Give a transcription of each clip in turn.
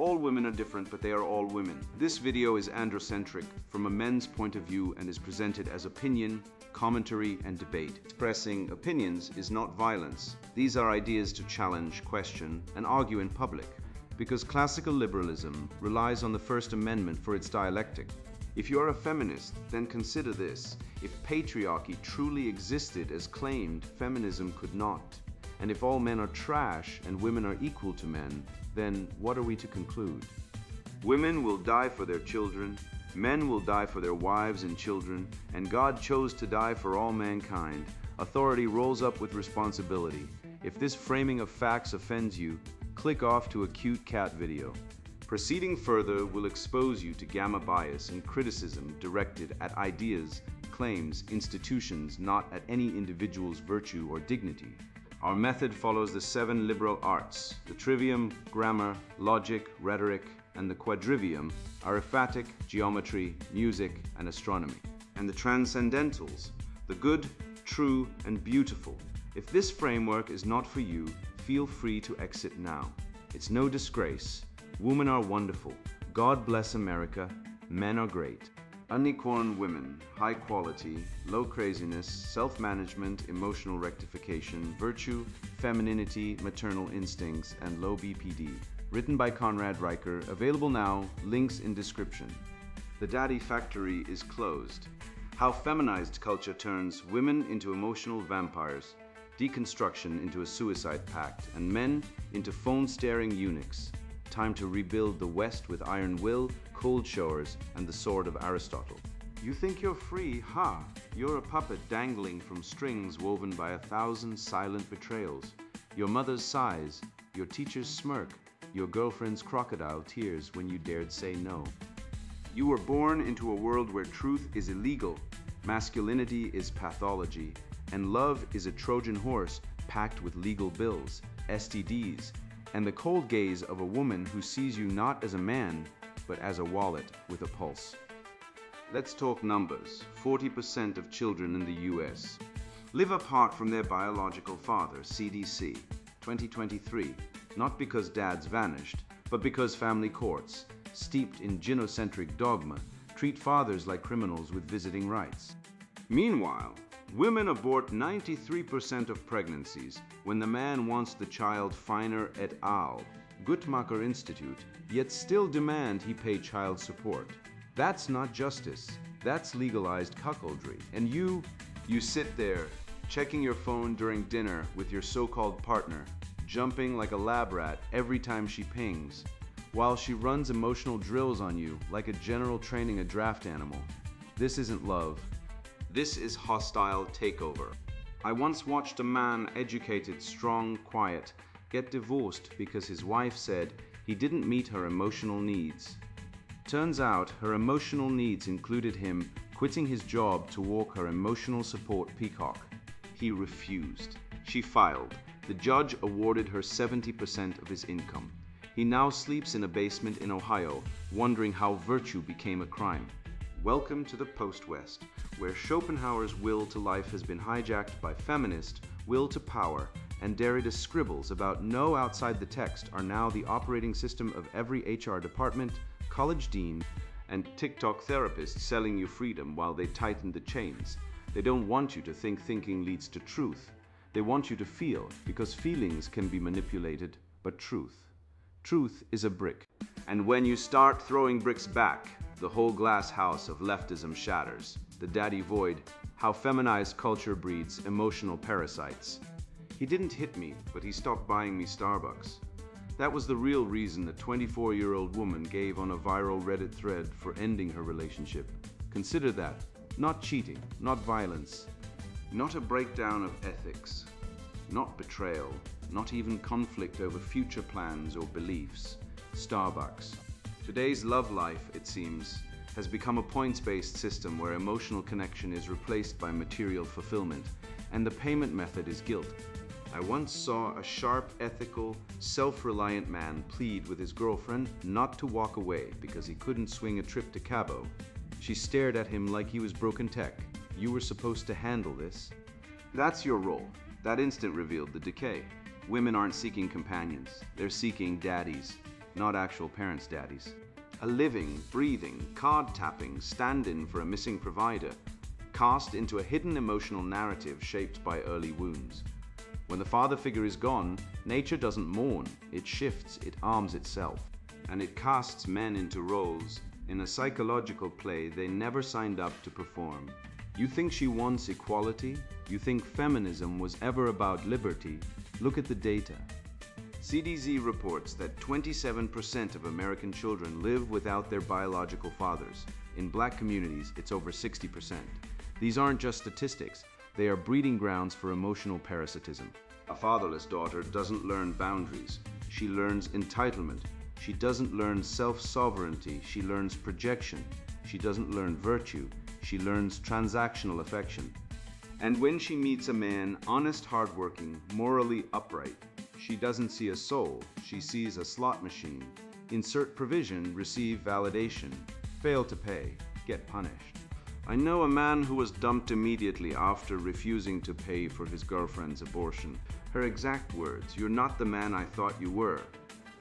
All women are different, but they are all women. This video is androcentric from a men's point of view and is presented as opinion, commentary, and debate. Expressing opinions is not violence. These are ideas to challenge, question, and argue in public. Because classical liberalism relies on the First Amendment for its dialectic. If you are a feminist, then consider this. If patriarchy truly existed as claimed, feminism could not. And if all men are trash and women are equal to men, then what are we to conclude? Women will die for their children, men will die for their wives and children, and God chose to die for all mankind. Authority rolls up with responsibility. If this framing of facts offends you, click off to a cute cat video. Proceeding further will expose you to gamma bias and criticism directed at ideas, claims, institutions, not at any individual's virtue or dignity. Our method follows the 7 liberal arts: the trivium, grammar, logic, rhetoric, and the quadrivium, arithmetic, geometry, music, and astronomy. And the transcendentals, the good, true, and beautiful. If this framework is not for you, feel free to exit now. It's no disgrace. Women are wonderful. God bless America. Men are great. Unicorn women, high quality, low craziness, self-management, emotional rectification, virtue, femininity, maternal instincts, and low BPD. Written by Conrad Riker, available now, links in description. The Daddy Factory is closed. How feminized culture turns women into emotional vampires, deconstruction into a suicide pact, and men into phone-staring eunuchs. Time to rebuild the West with iron will, cold showers, and the sword of Aristotle. You think you're free? Ha! You're a puppet dangling from strings woven by 1,000 silent betrayals. Your mother's sighs, your teacher's smirk, your girlfriend's crocodile tears when you dared say no. You were born into a world where truth is illegal, masculinity is pathology, and love is a Trojan horse packed with legal bills, STDs, and the cold gaze of a woman who sees you not as a man, but as a wallet with a pulse. Let's talk numbers. 40% of children in the US live apart from their biological father, CDC, 2023, not because dads vanished, but because family courts, steeped in gynocentric dogma, treat fathers like criminals with visiting rights. Meanwhile, women abort 93% of pregnancies when the man wants the child. Feiner et al., Guttmacher Institute, yet still demand he pay child support. That's not justice. That's legalized cuckoldry. And you sit there, checking your phone during dinner with your so-called partner, jumping like a lab rat every time she pings, while she runs emotional drills on you like a general training a draft animal. This isn't love. This is hostile takeover. I once watched a man, educated, strong, quiet, get divorced because his wife said he didn't meet her emotional needs. Turns out her emotional needs included him quitting his job to walk her emotional support peacock. He refused. She filed. The judge awarded her 70% of his income. He now sleeps in a basement in Ohio, wondering how virtue became a crime. Welcome to the Post-West, where Schopenhauer's will to life has been hijacked by feminist will to power, and Derrida's scribbles about no outside the text are now the operating system of every HR department, college dean, and TikTok therapist selling you freedom while they tighten the chains. They don't want you to think thinking leads to truth. They want you to feel, because feelings can be manipulated, but truth is a brick. And when you start throwing bricks back, the whole glass house of leftism shatters. The daddy void, how feminized culture breeds emotional parasites. He didn't hit me, but he stopped buying me Starbucks. That was the real reason the 24-year-old woman gave on a viral Reddit thread for ending her relationship. Consider that. Not cheating, not violence, not a breakdown of ethics, not betrayal, not even conflict over future plans or beliefs. Starbucks. Today's love life, it seems, has become a points-based system where emotional connection is replaced by material fulfillment, and the payment method is guilt. I once saw a sharp, ethical, self-reliant man plead with his girlfriend not to walk away because he couldn't swing a trip to Cabo. She stared at him like he was broken tech. You were supposed to handle this. That's your role. That instant revealed the decay. Women aren't seeking companions. They're seeking daddies. not actual parents' daddies. A living, breathing, card-tapping stand-in for a missing provider, cast into a hidden emotional narrative shaped by early wounds. When the father figure is gone, nature doesn't mourn, it shifts, it arms itself. And it casts men into roles in a psychological play they never signed up to perform. You think she wants equality? You think feminism was ever about liberty? Look at the data. CDC reports that 27% of American children live without their biological fathers. In black communities, it's over 60%. These aren't just statistics, they are breeding grounds for emotional parasitism. A fatherless daughter doesn't learn boundaries. She learns entitlement. She doesn't learn self-sovereignty, she learns projection. She doesn't learn virtue, she learns transactional affection. And when she meets a man honest, hardworking, morally upright, she doesn't see a soul, she sees a slot machine. Insert provision, receive validation. Fail to pay, get punished. I know a man who was dumped immediately after refusing to pay for his girlfriend's abortion. Her exact words, "You're not the man I thought you were."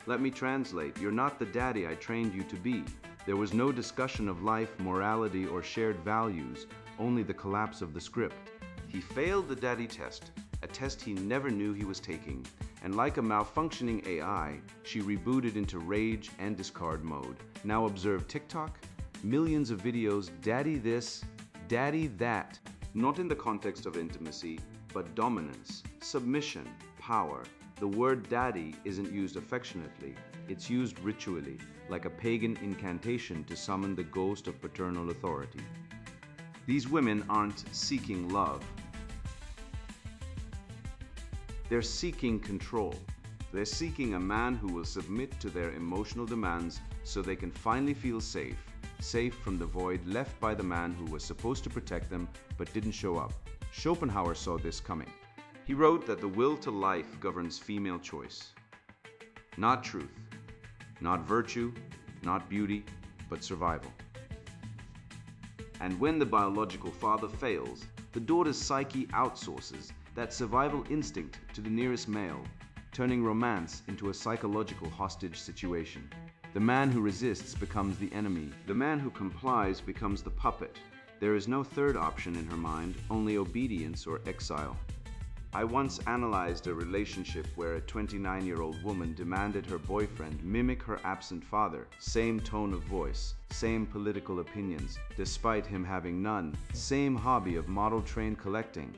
Let me translate, "You're not the daddy I trained you to be." There was no discussion of life, morality, or shared values, only the collapse of the script. He failed the daddy test, a test he never knew he was taking, and like a malfunctioning AI, she rebooted into rage and discard mode. Now observe TikTok, millions of videos, daddy this, daddy that, not in the context of intimacy, but dominance, submission, power. The word daddy isn't used affectionately, it's used ritually, like a pagan incantation to summon the ghost of paternal authority. These women aren't seeking love. They're seeking control. They're seeking a man who will submit to their emotional demands so they can finally feel safe, safe from the void left by the man who was supposed to protect them but didn't show up. Schopenhauer saw this coming. He wrote that the will to life governs female choice. Not truth, not virtue, not beauty, but survival. And when the biological father fails, the daughter's psyche outsources that survival instinct to the nearest male, turning romance into a psychological hostage situation. The man who resists becomes the enemy. The man who complies becomes the puppet. There is no third option in her mind, only obedience or exile. I once analyzed a relationship where a 29-year-old woman demanded her boyfriend mimic her absent father, same tone of voice, same political opinions, despite him having none, same hobby of model train collecting.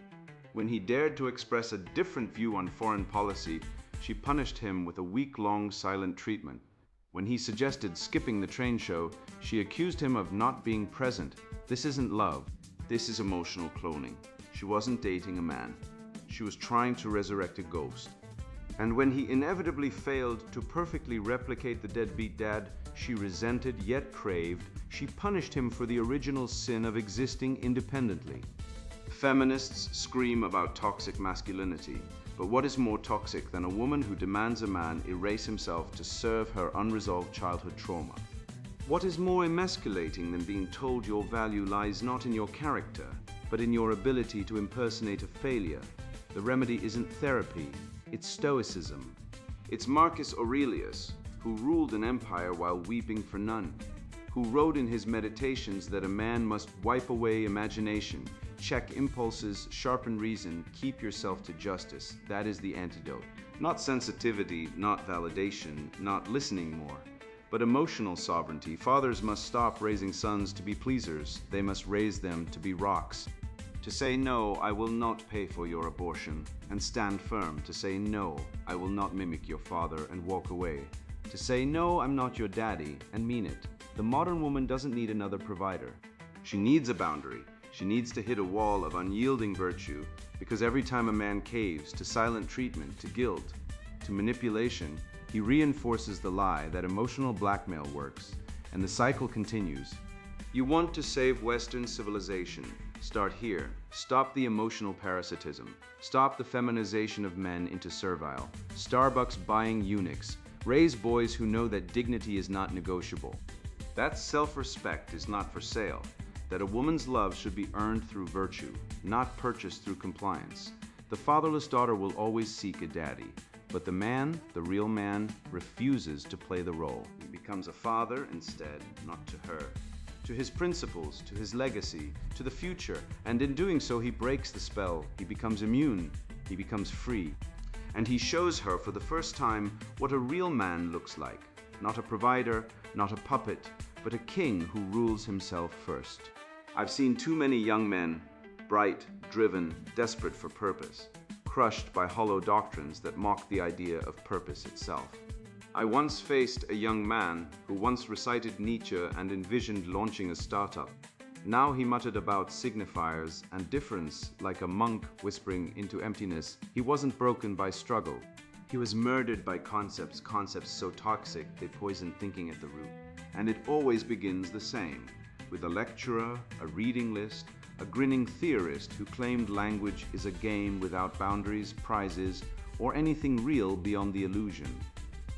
When he dared to express a different view on foreign policy, she punished him with a week-long silent treatment. When he suggested skipping the train show, she accused him of not being present. This isn't love, this is emotional cloning. She wasn't dating a man. She was trying to resurrect a ghost. And when he inevitably failed to perfectly replicate the deadbeat dad she resented yet craved, she punished him for the original sin of existing independently. Feminists scream about toxic masculinity, but what is more toxic than a woman who demands a man erase himself to serve her unresolved childhood trauma? What is more emasculating than being told your value lies not in your character, but in your ability to impersonate a failure? The remedy isn't therapy, it's stoicism. It's Marcus Aurelius, who ruled an empire while weeping for none, who wrote in his meditations that a man must wipe away imagination, check impulses, sharpen reason, keep yourself to justice. That is the antidote. Not sensitivity, not validation, not listening more, but emotional sovereignty. Fathers must stop raising sons to be pleasers. They must raise them to be rocks. To say no, I will not pay for your abortion, and stand firm. To say no, I will not mimic your father and walk away. To say no, I'm not your daddy, and mean it. The modern woman doesn't need another provider. She needs a boundary. She needs to hit a wall of unyielding virtue, because every time a man caves to silent treatment, to guilt, to manipulation, he reinforces the lie that emotional blackmail works, and the cycle continues. You want to save Western civilization. Start here. Stop the emotional parasitism. Stop the feminization of men into servile. Starbucks buying eunuchs. Raise boys who know that dignity is not negotiable. That self-respect is not for sale. That a woman's love should be earned through virtue, not purchased through compliance. The fatherless daughter will always seek a daddy, But the man, the real man, refuses to play the role. He becomes a father instead, not to her. To his principles, to his legacy, to the future, and in doing so he breaks the spell. He becomes immune, he becomes free. And he shows her for the first time what a real man looks like. Not a provider, not a puppet, but a king who rules himself first. I've seen too many young men, bright, driven, desperate for purpose, crushed by hollow doctrines that mock the idea of purpose itself. I once faced a young man who once recited Nietzsche and envisioned launching a startup. Now he muttered about signifiers and difference like a monk whispering into emptiness. He wasn't broken by struggle. He was murdered by concepts so toxic they poison thinking at the root. And it always begins the same, with a lecturer, a reading list, a grinning theorist who claimed language is a game without boundaries, prizes, or anything real beyond the illusion.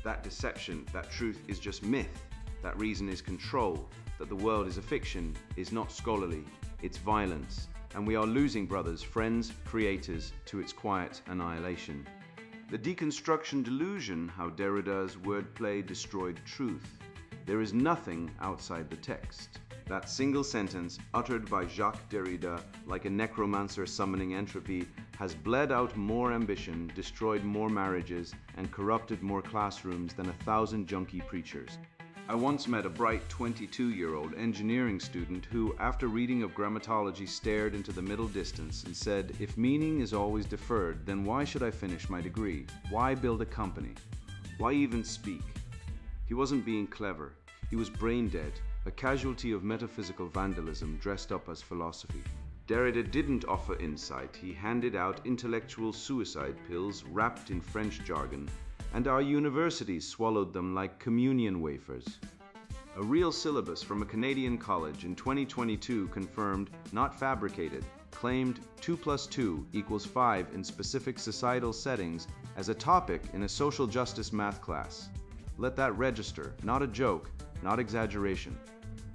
That deception, that truth is just myth, that reason is control, that the world is a fiction, is not scholarly, it's violence, and we are losing brothers, friends, creators, to its quiet annihilation. The deconstruction delusion, how Derrida's wordplay destroyed truth. There is nothing outside the text. That single sentence, uttered by Jacques Derrida like a necromancer summoning entropy, has bled out more ambition, destroyed more marriages, and corrupted more classrooms than 1,000 junkie preachers. I once met a bright 22-year-old engineering student who, after reading of grammatology, stared into the middle distance and said, "If meaning is always deferred, then why should I finish my degree? Why build a company? Why even speak?" He wasn't being clever. He was brain dead, a casualty of metaphysical vandalism dressed up as philosophy. Derrida didn't offer insight. He handed out intellectual suicide pills wrapped in French jargon, and our universities swallowed them like communion wafers. A real syllabus from a Canadian college in 2022 confirmed, not fabricated, claimed 2 + 2 = 5 in specific societal settings as a topic in a social justice math class. Let that register, not a joke, not exaggeration.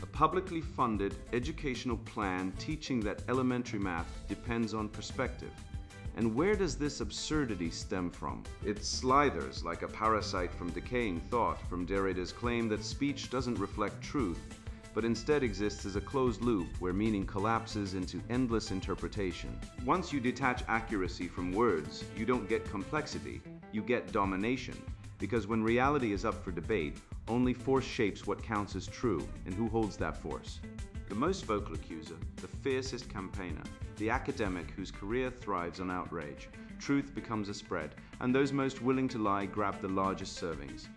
A publicly funded educational plan teaching that elementary math depends on perspective. And where does this absurdity stem from? It slithers like a parasite from decaying thought from Derrida's claim that speech doesn't reflect truth, but instead exists as a closed loop where meaning collapses into endless interpretation. Once you detach accuracy from words, you don't get complexity, you get domination. Because when reality is up for debate, only force shapes what counts as true, and who holds that force? The most vocal accuser, the fiercest campaigner, the academic whose career thrives on outrage. Truth becomes a spread, and those most willing to lie grab the largest servings.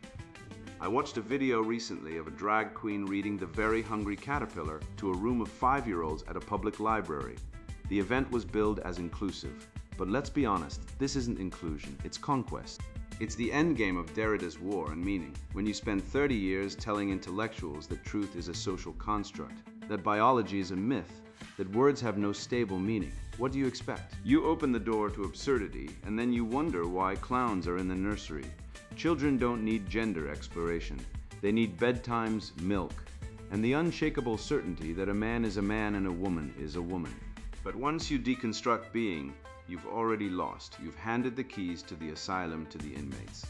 I watched a video recently of a drag queen reading The Very Hungry Caterpillar to a room of 5-year-olds at a public library. The event was billed as inclusive. But let's be honest, this isn't inclusion, it's conquest. It's the endgame of Derrida's war and meaning, when you spend 30 years telling intellectuals that truth is a social construct, that biology is a myth, that words have no stable meaning. What do you expect? You open the door to absurdity, and then you wonder why clowns are in the nursery. Children don't need gender exploration. They need bedtimes, milk, and the unshakable certainty that a man is a man and a woman is a woman. But once you deconstruct being, you've already lost. You've handed the keys to the asylum to the inmates.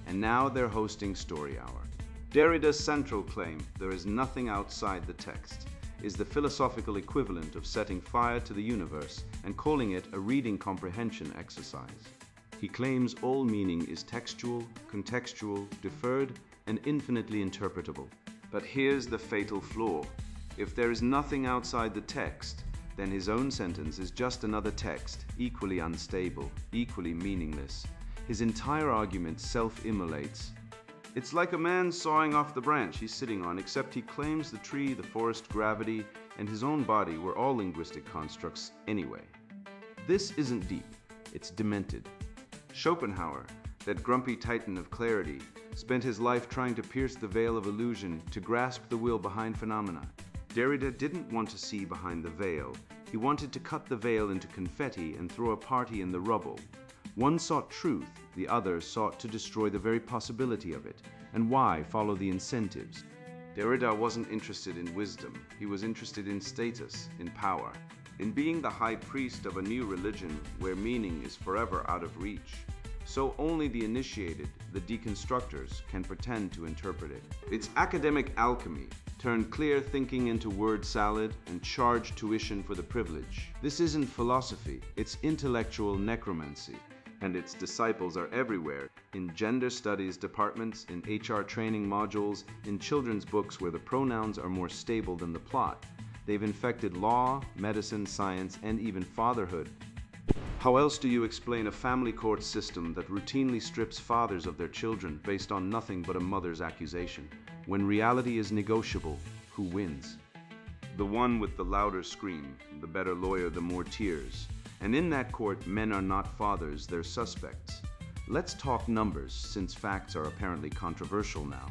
And now they're hosting Story Hour. Derrida's central claim, there is nothing outside the text, is the philosophical equivalent of setting fire to the universe and calling it a reading comprehension exercise. He claims all meaning is textual, contextual, deferred, and infinitely interpretable. But here's the fatal flaw. If there is nothing outside the text, then his own sentence is just another text, equally unstable, equally meaningless. His entire argument self-immolates. It's like a man sawing off the branch he's sitting on, except he claims the tree, the forest, gravity, and his own body were all linguistic constructs anyway. This isn't deep, it's demented. Schopenhauer, that grumpy titan of clarity, spent his life trying to pierce the veil of illusion, to grasp the will behind phenomena. Derrida didn't want to see behind the veil. He wanted to cut the veil into confetti and throw a party in the rubble. One sought truth, the other sought to destroy the very possibility of it. And why follow the incentives? Derrida wasn't interested in wisdom. He was interested in status, in power, in being the high priest of a new religion where meaning is forever out of reach. So only the initiated, the deconstructors, can pretend to interpret it. It's academic alchemy, turned clear thinking into word salad and charge tuition for the privilege. This isn't philosophy, it's intellectual necromancy. And its disciples are everywhere, in gender studies departments, in HR training modules, in children's books where the pronouns are more stable than the plot. They've infected law, medicine, science, and even fatherhood. How else do you explain a family court system that routinely strips fathers of their children based on nothing but a mother's accusation? When reality is negotiable, who wins? The one with the louder scream, the better lawyer, the more tears. And in that court, men are not fathers, they're suspects. Let's talk numbers, since facts are apparently controversial now.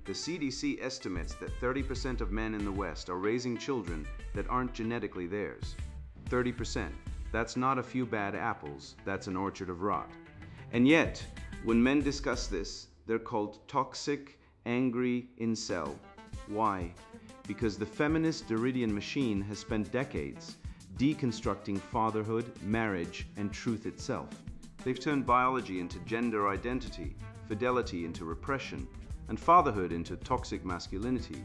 The CDC estimates that 30% of men in the West are raising children that aren't genetically theirs. 30%. That's not a few bad apples, that's an orchard of rot. And yet, when men discuss this, they're called toxic, angry, incel. Why? Because the feminist Derridian machine has spent decades deconstructing fatherhood, marriage, and truth itself. They've turned biology into gender identity, fidelity into repression, and fatherhood into toxic masculinity.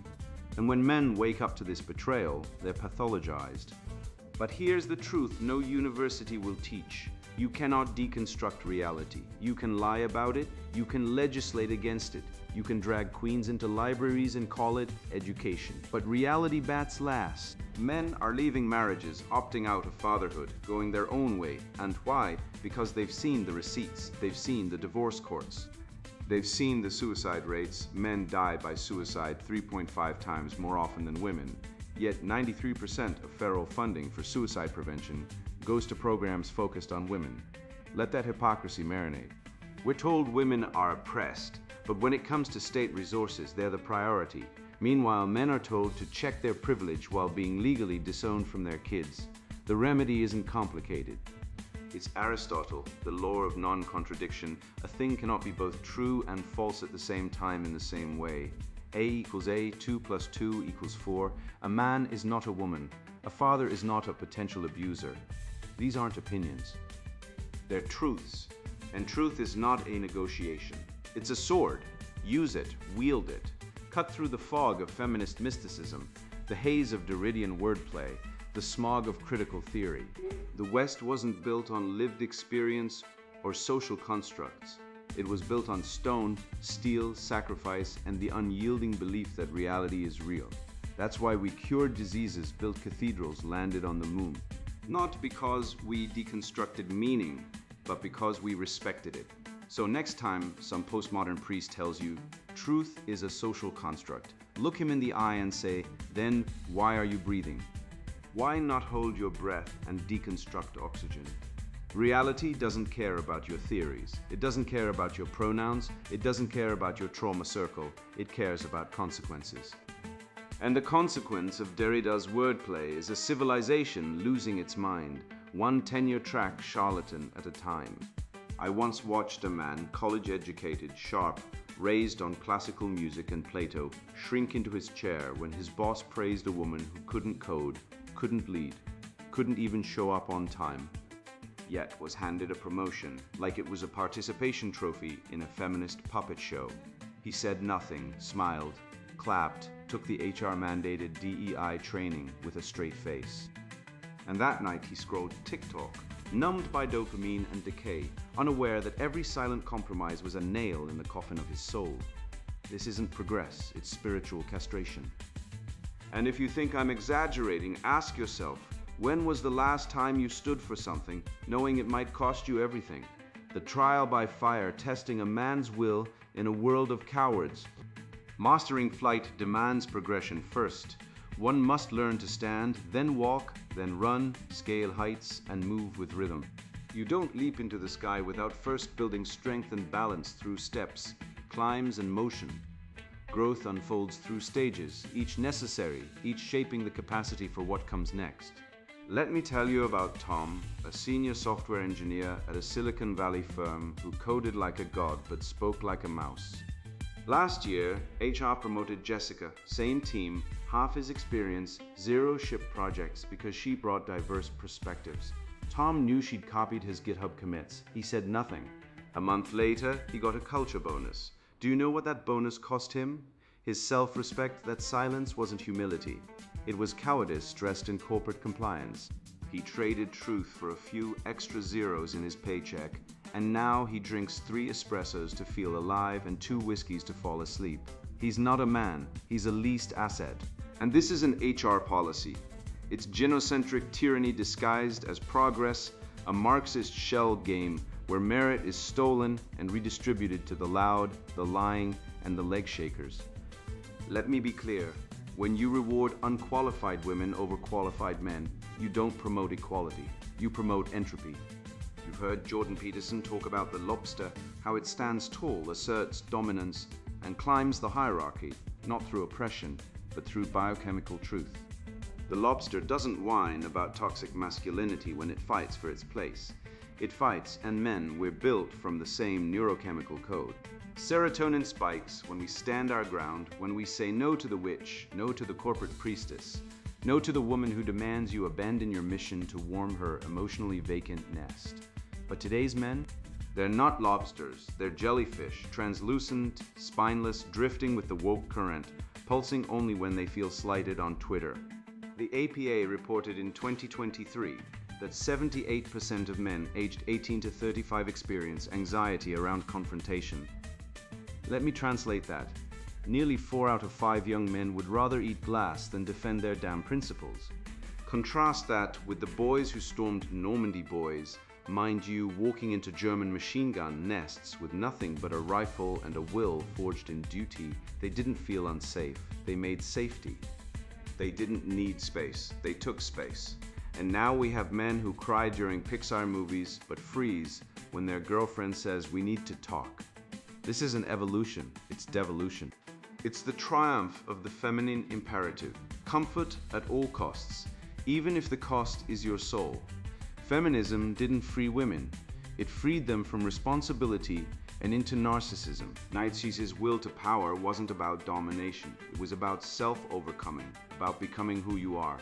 And when men wake up to this betrayal, they're pathologized. But here's the truth no university will teach. You cannot deconstruct reality. You can lie about it, you can legislate against it, you can drag queens into libraries and call it education. But reality bats last. Men are leaving marriages, opting out of fatherhood, going their own way. And why? Because they've seen the receipts, they've seen the divorce courts. They've seen the suicide rates. Men die by suicide 3.5 times more often than women. Yet 93% of federal funding for suicide prevention goes to programs focused on women. Let that hypocrisy marinate. We're told women are oppressed, but when it comes to state resources, they're the priority. Meanwhile, men are told to check their privilege while being legally disowned from their kids. The remedy isn't complicated. It's Aristotle, the law of non-contradiction. A thing cannot be both true and false at the same time in the same way. A equals A, 2 plus 2 equals 4. A man is not a woman. A father is not a potential abuser. These aren't opinions. They're truths. And truth is not a negotiation. It's a sword. Use it, wield it. Cut through the fog of feminist mysticism, the haze of Derridian wordplay, the smog of critical theory. The West wasn't built on lived experience or social constructs. It was built on stone, steel, sacrifice, and the unyielding belief that reality is real. That's why we cured diseases, built cathedrals, landed on the moon. Not because we deconstructed meaning, but because we respected it. So next time some postmodern priest tells you, truth is a social construct, look him in the eye and say, then why are you breathing? Why not hold your breath and deconstruct oxygen? Reality doesn't care about your theories. It doesn't care about your pronouns. It doesn't care about your trauma circle. It cares about consequences. And the consequence of Derrida's wordplay is a civilization losing its mind, one tenure track charlatan at a time. I once watched a man, college-educated, sharp, raised on classical music and Plato, shrink into his chair when his boss praised a woman who couldn't code, couldn't lead, couldn't even show up on time, yet was handed a promotion like it was a participation trophy in a feminist puppet show. He said nothing, smiled, clapped, took the HR-mandated DEI training with a straight face. And that night he scrolled TikTok, numbed by dopamine and decay, unaware that every silent compromise was a nail in the coffin of his soul. This isn't progress, it's spiritual castration. And if you think I'm exaggerating, ask yourself, when was the last time you stood for something, knowing it might cost you everything? The trial by fire, testing a man's will in a world of cowards. Mastering flight demands progression first. One must learn to stand, then walk, then run, scale heights, and move with rhythm. You don't leap into the sky without first building strength and balance through steps, climbs, and motion. Growth unfolds through stages, each necessary, each shaping the capacity for what comes next. Let me tell you about Tom, a senior software engineer at a Silicon Valley firm who coded like a god but spoke like a mouse. Last year, HR promoted Jessica, same team, half his experience, 0 ship projects because she brought diverse perspectives. Tom knew she'd copied his GitHub commits. He said nothing. A month later, he got a culture bonus. Do you know what that bonus cost him? His self-respect. That silence wasn't humility. It was cowardice dressed in corporate compliance. He traded truth for a few extra zeros in his paycheck, and now he drinks 3 espressos to feel alive and 2 whiskeys to fall asleep. He's not a man, he's a leased asset. And this is an HR policy. It's genocentric tyranny disguised as progress, a Marxist shell game where merit is stolen and redistributed to the loud, the lying, and the leg shakers. Let me be clear. When you reward unqualified women over qualified men, you don't promote equality, you promote entropy. You've heard Jordan Peterson talk about the lobster, how it stands tall, asserts dominance, and climbs the hierarchy, not through oppression, but through biochemical truth. The lobster doesn't whine about toxic masculinity when it fights for its place. It fights, and men, we're built from the same neurochemical code. Serotonin spikes when we stand our ground, when we say no to the witch, no to the corporate priestess, no to the woman who demands you abandon your mission to warm her emotionally vacant nest. But today's men, they're not lobsters, they're jellyfish, translucent, spineless, drifting with the woke current, pulsing only when they feel slighted on Twitter. The APA reported in 2023 that 78% of men aged 18 to 35 experience anxiety around confrontation. Let me translate that. Nearly 4 out of 5 young men would rather eat glass than defend their damn principles. Contrast that with the boys who stormed Normandy boys, mind you, walking into German machine gun nests with nothing but a rifle and a will forged in duty. They didn't feel unsafe. They made safety. They didn't need space. They took space. And now we have men who cry during Pixar movies but freeze when their girlfriend says we need to talk. This isn't evolution, it's devolution. It's the triumph of the feminine imperative. Comfort at all costs, even if the cost is your soul. Feminism didn't free women. It freed them from responsibility and into narcissism. Nietzsche's will to power wasn't about domination. It was about self-overcoming, about becoming who you are.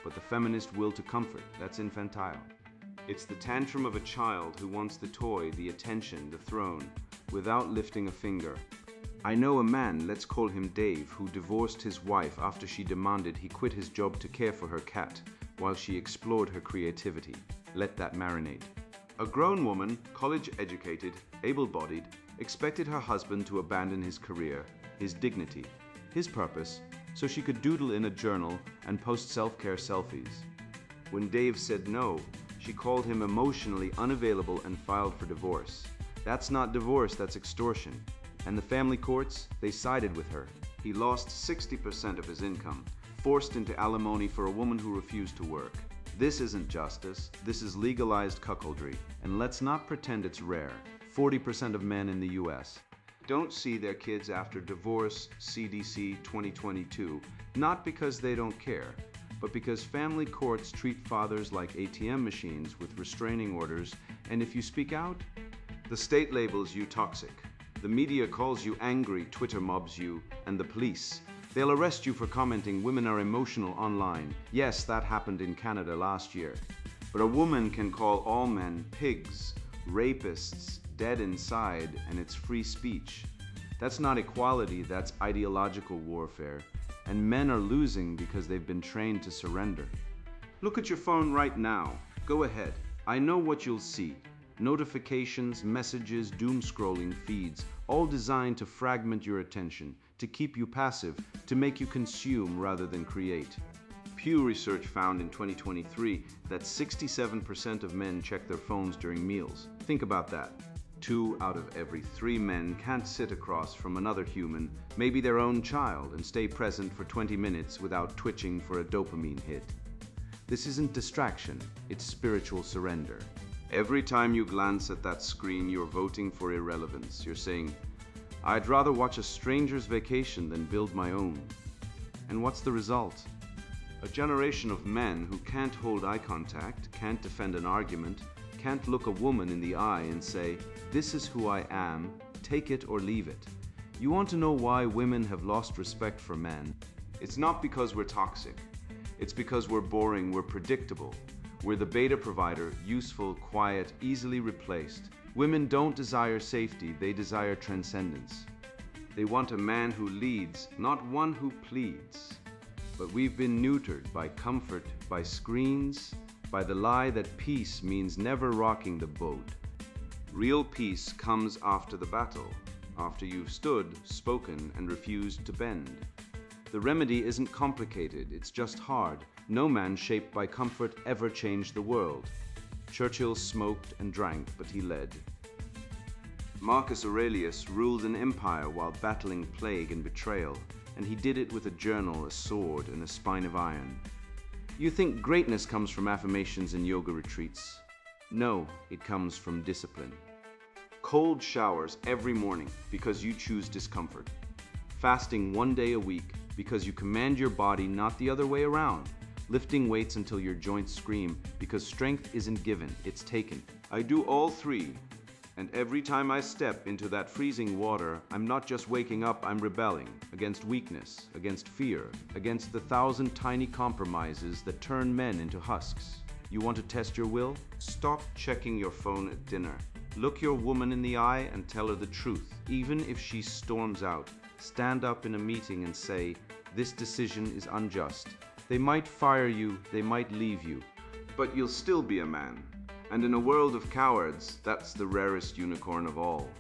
But the feminist will to comfort, that's infantile. It's the tantrum of a child who wants the toy, the attention, the throne, without lifting a finger. I know a man, let's call him Dave, who divorced his wife after she demanded he quit his job to care for her cat while she explored her creativity. Let that marinate. A grown woman, college-educated, able-bodied, expected her husband to abandon his career, his dignity, his purpose, so she could doodle in a journal and post self-care selfies. When Dave said no, she called him emotionally unavailable and filed for divorce. That's not divorce, that's extortion. And the family courts, they sided with her. He lost 60% of his income, forced into alimony for a woman who refused to work. This isn't justice, this is legalized cuckoldry. And let's not pretend it's rare. 40% of men in the US don't see their kids after divorce, CDC 2022, not because they don't care, but because family courts treat fathers like ATM machines with restraining orders, and if you speak out, the state labels you toxic. The media calls you angry, Twitter mobs you, and the police. They'll arrest you for commenting women are emotional online. Yes, that happened in Canada last year. But a woman can call all men pigs, rapists, dead inside, and it's free speech. That's not equality, that's ideological warfare. And men are losing because they've been trained to surrender. Look at your phone right now. Go ahead. I know what you'll see. Notifications, messages, doom scrolling feeds, all designed to fragment your attention, to keep you passive, to make you consume rather than create. Pew Research found in 2023 that 67% of men check their phones during meals. Think about that. 2 out of every 3 men can't sit across from another human, maybe their own child, and stay present for 20 minutes without twitching for a dopamine hit. This isn't distraction, it's spiritual surrender. Every time you glance at that screen, you're voting for irrelevance. You're saying, I'd rather watch a stranger's vacation than build my own. And what's the result? A generation of men who can't hold eye contact, can't defend an argument, can't look a woman in the eye and say, this is who I am, take it or leave it. You want to know why women have lost respect for men? It's not because we're toxic. It's because we're boring, we're predictable. We're the beta provider, useful, quiet, easily replaced. Women don't desire safety, they desire transcendence. They want a man who leads, not one who pleads. But we've been neutered by comfort, by screens, by the lie that peace means never rocking the boat. Real peace comes after the battle, after you've stood, spoken, and refused to bend. The remedy isn't complicated, it's just hard. No man shaped by comfort ever changed the world. Churchill smoked and drank, but he led. Marcus Aurelius ruled an empire while battling plague and betrayal, and he did it with a journal, a sword, and a spine of iron. You think greatness comes from affirmations and yoga retreats? No, it comes from discipline. Cold showers every morning because you choose discomfort. Fasting 1 day a week because you command your body, not the other way around. Lifting weights until your joints scream because strength isn't given, it's taken. I do all three. And every time I step into that freezing water, I'm not just waking up, I'm rebelling against weakness, against fear, against the 1,000 tiny compromises that turn men into husks. You want to test your will? Stop checking your phone at dinner. Look your woman in the eye and tell her the truth, even if she storms out. Stand up in a meeting and say, "This decision is unjust." They might fire you, they might leave you, but you'll still be a man. And in a world of cowards, that's the rarest unicorn of all.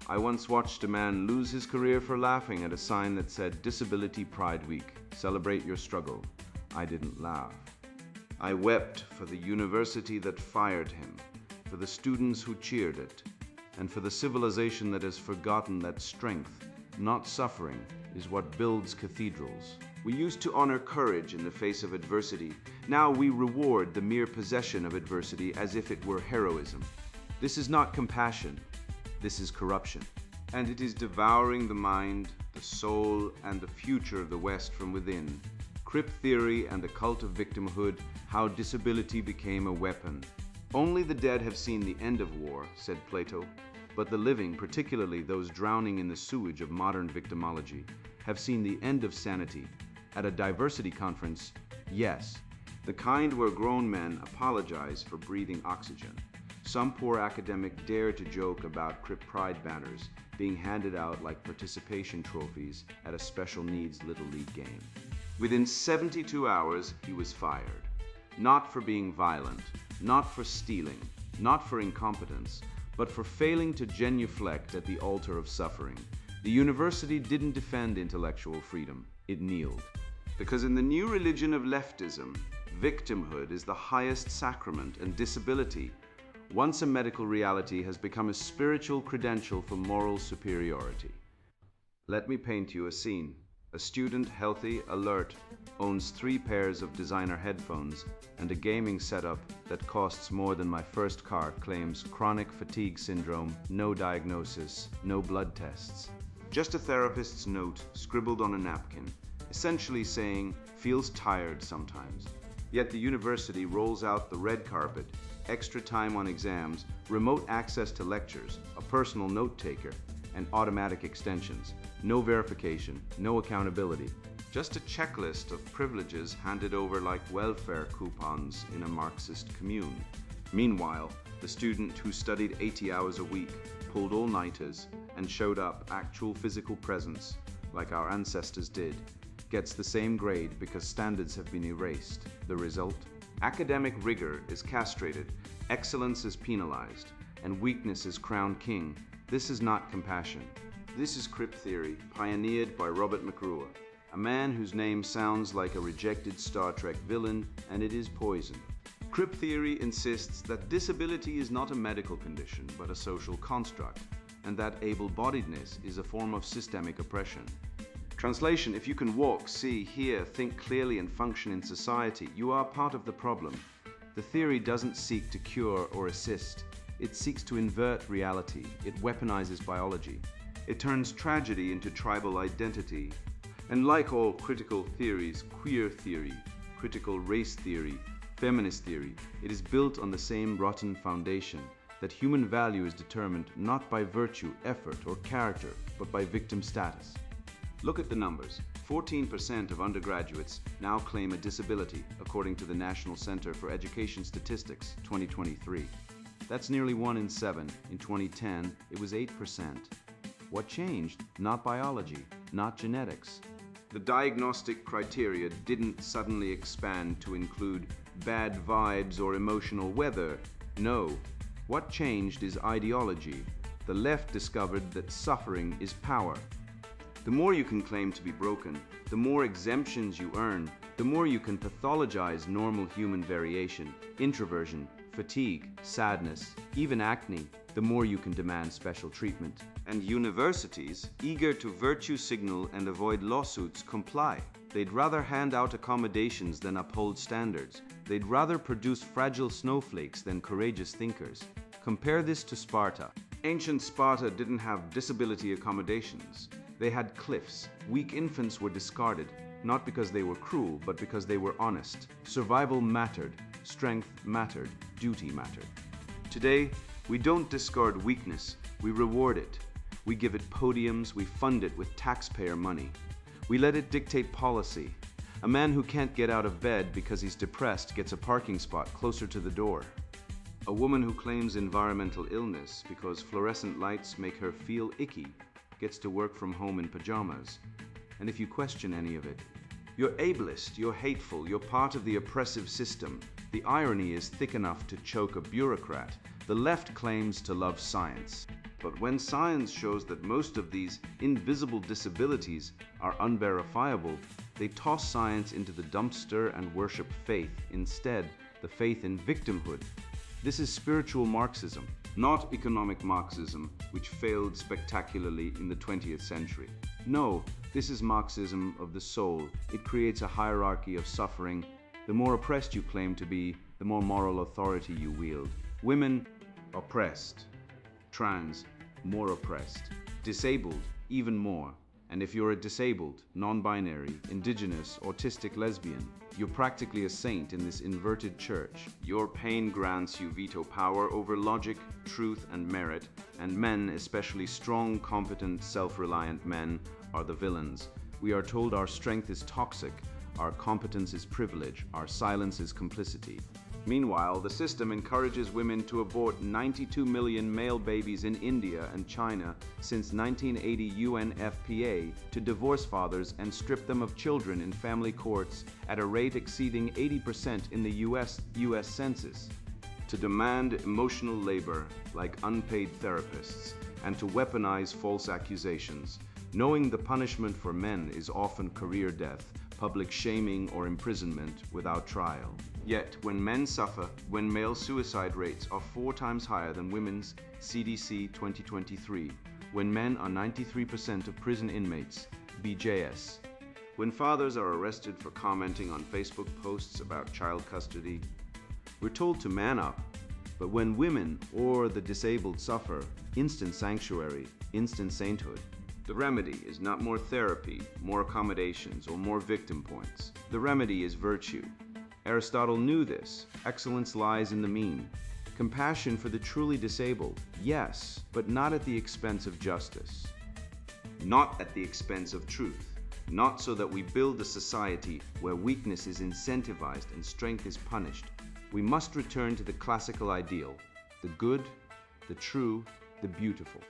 I once watched a man lose his career for laughing at a sign that said, "Disability Pride Week, celebrate your struggle." I didn't laugh. I wept for the university that fired him, for the students who cheered it, and for the civilization that has forgotten that strength, not suffering, is what builds cathedrals. We used to honor courage in the face of adversity. Now we reward the mere possession of adversity as if it were heroism. This is not compassion. This is corruption. And it is devouring the mind, the soul, and the future of the West from within. Crip theory and the cult of victimhood, how disability became a weapon. Only the dead have seen the end of war, said Plato. But the living, particularly those drowning in the sewage of modern victimology, have seen the end of sanity. At a diversity conference, yes, the kind where grown men apologize for breathing oxygen. Some poor academic dared to joke about Crip Pride banners being handed out like participation trophies at a special needs Little League game. Within 72 hours, he was fired. Not for being violent, not for stealing, not for incompetence, but for failing to genuflect at the altar of suffering. The university didn't defend intellectual freedom, it kneeled. Because in the new religion of leftism, victimhood is the highest sacrament, and disability, once a medical reality, has become a spiritual credential for moral superiority. Let me paint you a scene. A student, healthy, alert, owns 3 pairs of designer headphones and a gaming setup that costs more than my first car, claims chronic fatigue syndrome, no diagnosis, no blood tests. Just a therapist's note scribbled on a napkin, essentially saying, feels tired sometimes. Yet the university rolls out the red carpet, extra time on exams, remote access to lectures, a personal note taker, and automatic extensions. No verification, no accountability. Just a checklist of privileges handed over like welfare coupons in a Marxist commune. Meanwhile, the student who studied 80 hours a week, pulled all-nighters, and showed up actual physical presence, like our ancestors did, gets the same grade because standards have been erased. The result? Academic rigor is castrated, excellence is penalized, and weakness is crowned king. This is not compassion. This is Crip theory, pioneered by Robert McRuer, a man whose name sounds like a rejected Star Trek villain, and it is poison. Crip theory insists that disability is not a medical condition, but a social construct, and that able-bodiedness is a form of systemic oppression. Translation: if you can walk, see, hear, think clearly, and function in society, you are part of the problem. The theory doesn't seek to cure or assist. It seeks to invert reality. It weaponizes biology. It turns tragedy into tribal identity. And like all critical theories, queer theory, critical race theory, feminist theory, it is built on the same rotten foundation, that human value is determined not by virtue, effort, or character, but by victim status. Look at the numbers. 14% of undergraduates now claim a disability, according to the National Center for Education Statistics 2023. That's nearly 1 in 7. In 2010, it was 8%. What changed? Not biology, not genetics. The diagnostic criteria didn't suddenly expand to include bad vibes or emotional weather. No. What changed is ideology. The left discovered that suffering is power. The more you can claim to be broken, the more exemptions you earn, the more you can pathologize normal human variation, introversion, fatigue, sadness, even acne, the more you can demand special treatment. And universities, eager to virtue signal and avoid lawsuits, comply. They'd rather hand out accommodations than uphold standards. They'd rather produce fragile snowflakes than courageous thinkers. Compare this to Sparta. Ancient Sparta didn't have disability accommodations. They had cliffs. Weak infants were discarded, not because they were cruel, but because they were honest. Survival mattered. Strength mattered. Duty mattered. Today, we don't discard weakness. We reward it. We give it podiums. We fund it with taxpayer money. We let it dictate policy. A man who can't get out of bed because he's depressed gets a parking spot closer to the door. A woman who claims environmental illness because fluorescent lights make her feel icky gets to work from home in pajamas. And if you question any of it, you're ableist, you're hateful, you're part of the oppressive system. The irony is thick enough to choke a bureaucrat. The left claims to love science. But when science shows that most of these invisible disabilities are unverifiable, they toss science into the dumpster and worship faith instead, the faith in victimhood. This is spiritual Marxism, not economic Marxism, which failed spectacularly in the 20th century. No, this is Marxism of the soul. It creates a hierarchy of suffering. The more oppressed you claim to be, the more moral authority you wield. Women, oppressed. Trans, more oppressed. Disabled, even more. And if you're a disabled, non-binary, indigenous, autistic lesbian, you're practically a saint in this inverted church. Your pain grants you veto power over logic, truth, and merit, and men, especially strong, competent, self-reliant men, are the villains. We are told our strength is toxic, our competence is privilege, our silence is complicity. Meanwhile, the system encourages women to abort 92 million male babies in India and China since 1980 UNFPA, to divorce fathers and strip them of children in family courts at a rate exceeding 80% in the US Census, to demand emotional labor like unpaid therapists, and to weaponize false accusations, knowing the punishment for men is often career death, public shaming, or imprisonment without trial. Yet, when men suffer, when male suicide rates are 4 times higher than women's, CDC 2023, when men are 93% of prison inmates, BJS, when fathers are arrested for commenting on Facebook posts about child custody, we're told to man up. But when women or the disabled suffer, instant sanctuary, instant sainthood. The remedy is not more therapy, more accommodations, or more victim points. The remedy is virtue. Aristotle knew this. Excellence lies in the mean. Compassion for the truly disabled, yes, but not at the expense of justice. Not at the expense of truth. Not so that we build a society where weakness is incentivized and strength is punished. We must return to the classical ideal, the good, the true, the beautiful.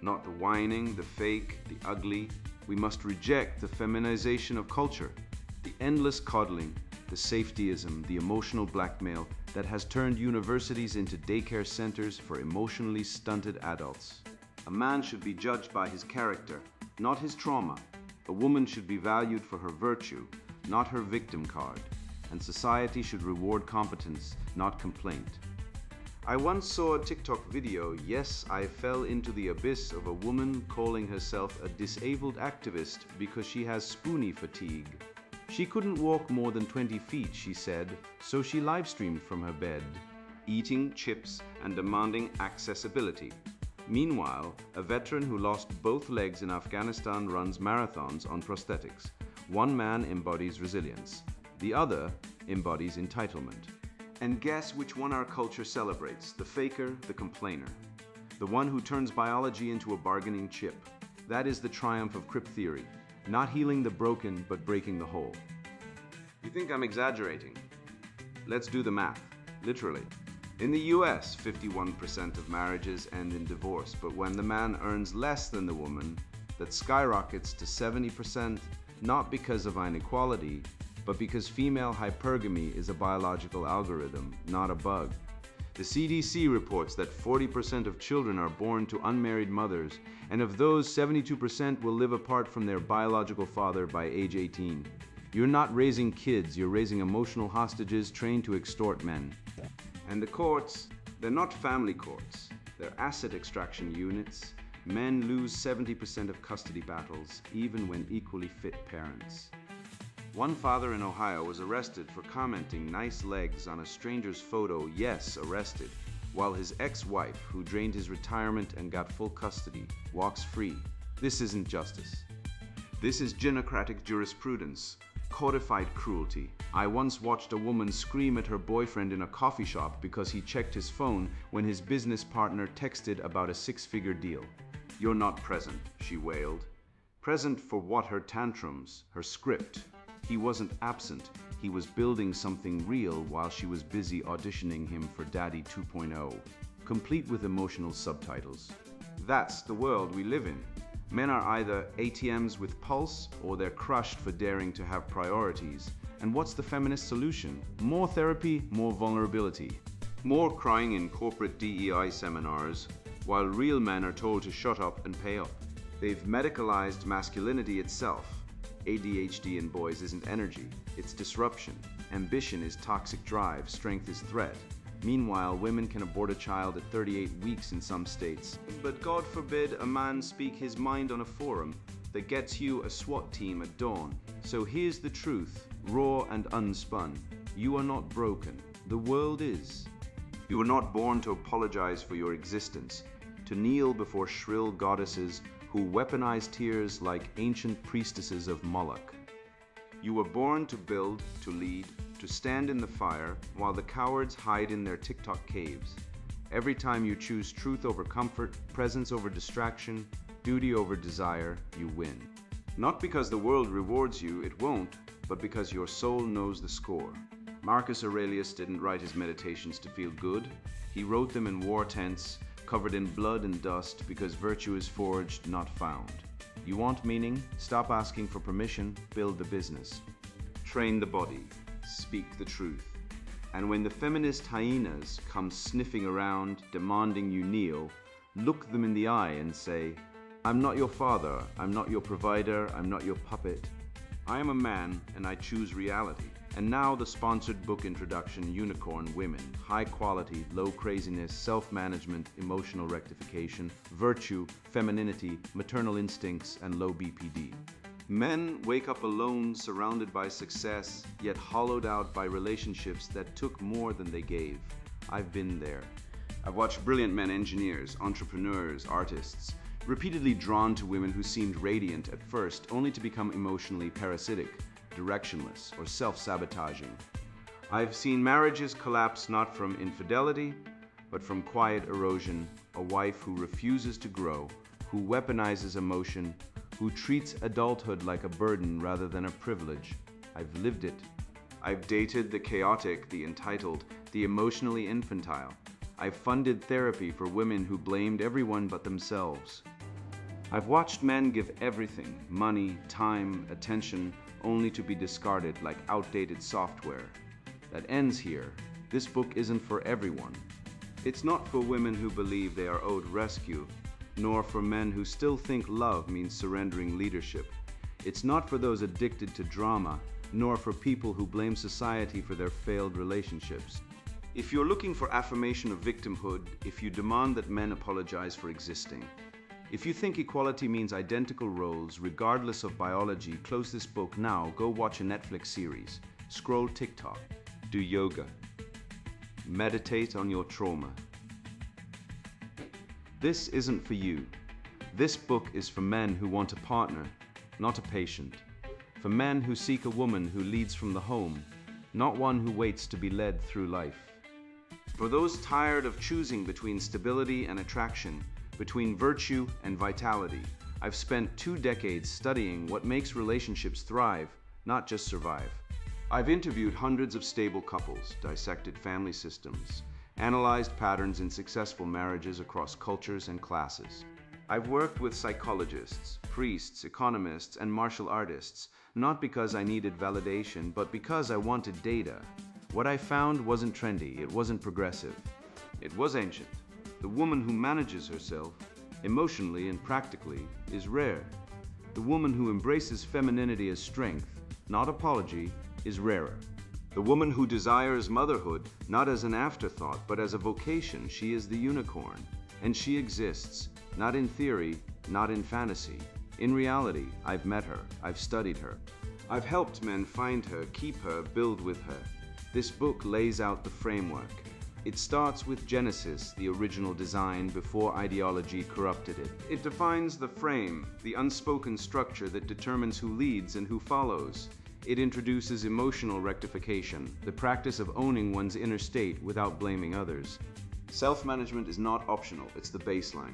Not the whining, the fake, the ugly. We must reject the feminization of culture, the endless coddling, the safetyism, the emotional blackmail that has turned universities into daycare centers for emotionally stunted adults. A man should be judged by his character, not his trauma. A woman should be valued for her virtue, not her victim card. And society should reward competence, not complaint. I once saw a TikTok video. Yes, I fell into the abyss of a woman calling herself a disabled activist because she has spoonie fatigue. She couldn't walk more than 20 feet, she said, so she live-streamed from her bed, eating chips and demanding accessibility. Meanwhile, a veteran who lost both legs in Afghanistan runs marathons on prosthetics. One man embodies resilience. The other embodies entitlement. And guess which one our culture celebrates? The faker, the complainer. The one who turns biology into a bargaining chip. That is the triumph of crip theory. Not healing the broken, but breaking the whole. You think I'm exaggerating? Let's do the math. Literally. In the US, 51% of marriages end in divorce, but when the man earns less than the woman, that skyrockets to 70%, not because of inequality, but because female hypergamy is a biological algorithm, not a bug. The CDC reports that 40% of children are born to unmarried mothers, and of those, 72% will live apart from their biological father by age 18. You're not raising kids, you're raising emotional hostages trained to extort men. And the courts, they're not family courts, they're asset extraction units. Men lose 70% of custody battles, even when equally fit parents. One father in Ohio was arrested for commenting nice legs on a stranger's photo, yes, arrested, while his ex-wife, who drained his retirement and got full custody, walks free. This isn't justice. This is genocratic jurisprudence, codified cruelty. I once watched a woman scream at her boyfriend in a coffee shop because he checked his phone when his business partner texted about a six-figure deal. "You're not present," she wailed. Present for what? Her tantrums, her script. He wasn't absent, he was building something real while she was busy auditioning him for Daddy 2.0, complete with emotional subtitles. That's the world we live in. Men are either ATMs with pulse, or they're crushed for daring to have priorities. And what's the feminist solution? More therapy, more vulnerability. More crying in corporate DEI seminars, while real men are told to shut up and pay up. They've medicalized masculinity itself. ADHD in boys isn't energy, it's disruption. Ambition is toxic drive, strength is threat. Meanwhile, women can abort a child at 38 weeks in some states. But God forbid a man speak his mind on a forum that gets you a SWAT team at dawn. So here's the truth, raw and unspun. You are not broken. The world is. You were not born to apologize for your existence, to kneel before shrill goddesses who weaponize tears like ancient priestesses of Moloch. You were born to build, to lead, to stand in the fire while the cowards hide in their TikTok caves. Every time you choose truth over comfort, presence over distraction, duty over desire, you win. Not because the world rewards you, it won't, but because your soul knows the score. Marcus Aurelius didn't write his meditations to feel good. He wrote them in war tents, covered in blood and dust, because virtue is forged, not found. You want meaning? Stop asking for permission, build the business. Train the body, speak the truth. And when the feminist hyenas come sniffing around, demanding you kneel, look them in the eye and say, "I'm not your father, I'm not your provider, I'm not your puppet. I am a man and I choose reality." And now the sponsored book introduction, Unicorn Women. High quality, low craziness, self-management, emotional rectification, virtue, femininity, maternal instincts, and low BPD. Men wake up alone, surrounded by success, yet hollowed out by relationships that took more than they gave. I've been there. I've watched brilliant men, engineers, entrepreneurs, artists, repeatedly drawn to women who seemed radiant at first, only to become emotionally parasitic, directionless, or self-sabotaging. I've seen marriages collapse not from infidelity, but from quiet erosion, a wife who refuses to grow, who weaponizes emotion, who treats adulthood like a burden rather than a privilege. I've lived it. I've dated the chaotic, the entitled, the emotionally infantile. I've funded therapy for women who blamed everyone but themselves. I've watched men give everything, money, time, attention, only to be discarded like outdated software. That ends here. This book isn't for everyone. It's not for women who believe they are owed rescue, nor for men who still think love means surrendering leadership. It's not for those addicted to drama, nor for people who blame society for their failed relationships. If you're looking for affirmation of victimhood, if you demand that men apologize for existing, if you think equality means identical roles, regardless of biology, close this book now, go watch a Netflix series, scroll TikTok, do yoga, meditate on your trauma. This isn't for you. This book is for men who want a partner, not a patient. For men who seek a woman who leads from the home, not one who waits to be led through life. For those tired of choosing between stability and attraction, between virtue and vitality. I've spent 2 decades studying what makes relationships thrive, not just survive. I've interviewed hundreds of stable couples, dissected family systems, analyzed patterns in successful marriages across cultures and classes. I've worked with psychologists, priests, economists, and martial artists, not because I needed validation, but because I wanted data. What I found wasn't trendy, it wasn't progressive. It was ancient. The woman who manages herself, emotionally and practically, is rare. The woman who embraces femininity as strength, not apology, is rarer. The woman who desires motherhood, not as an afterthought, but as a vocation, she is the unicorn. And she exists, not in theory, not in fantasy. In reality, I've met her, I've studied her. I've helped men find her, keep her, build with her. This book lays out the framework. It starts with Genesis, the original design, before ideology corrupted it. It defines the frame, the unspoken structure that determines who leads and who follows. It introduces emotional rectification, the practice of owning one's inner state without blaming others. Self-management is not optional, it's the baseline.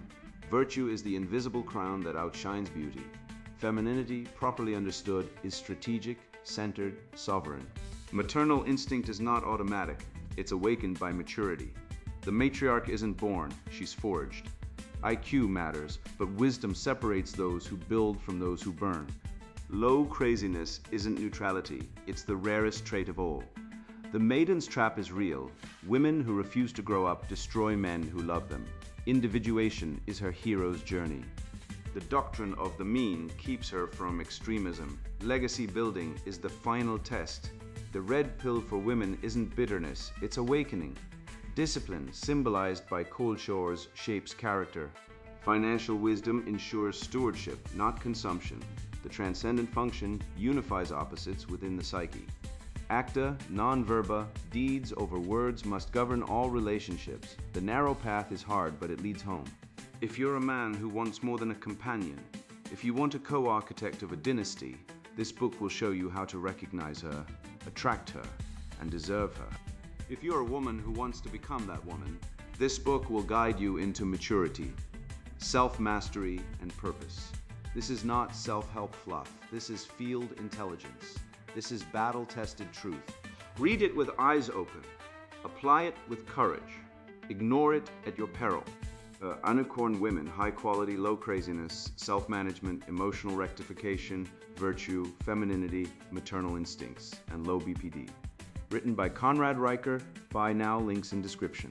Virtue is the invisible crown that outshines beauty. Femininity, properly understood, is strategic, centered, sovereign. Maternal instinct is not automatic. It's awakened by maturity. The matriarch isn't born, she's forged. IQ matters, but wisdom separates those who build from those who burn. Low craziness isn't neutrality, it's the rarest trait of all. The maiden's trap is real. Women who refuse to grow up destroy men who love them. Individuation is her hero's journey. The doctrine of the mean keeps her from extremism. Legacy building is the final test. The red pill for women isn't bitterness, it's awakening. Discipline, symbolized by cold shores, shapes character. Financial wisdom ensures stewardship, not consumption. The transcendent function unifies opposites within the psyche. Acta, non-verba, deeds over words must govern all relationships. The narrow path is hard, but it leads home. If you're a man who wants more than a companion, if you want a co-architect of a dynasty, this book will show you how to recognize her, attract her, and deserve her. If you're a woman who wants to become that woman, this book will guide you into maturity, self-mastery, and purpose. This is not self-help fluff. This is field intelligence. This is battle-tested truth. Read it with eyes open. Apply it with courage. Ignore it at your peril. Unicorn women, high quality, low craziness, self-management, emotional rectification, virtue, femininity, maternal instincts, and low BPD. Written by Conrad Riker. Buy now, links in description.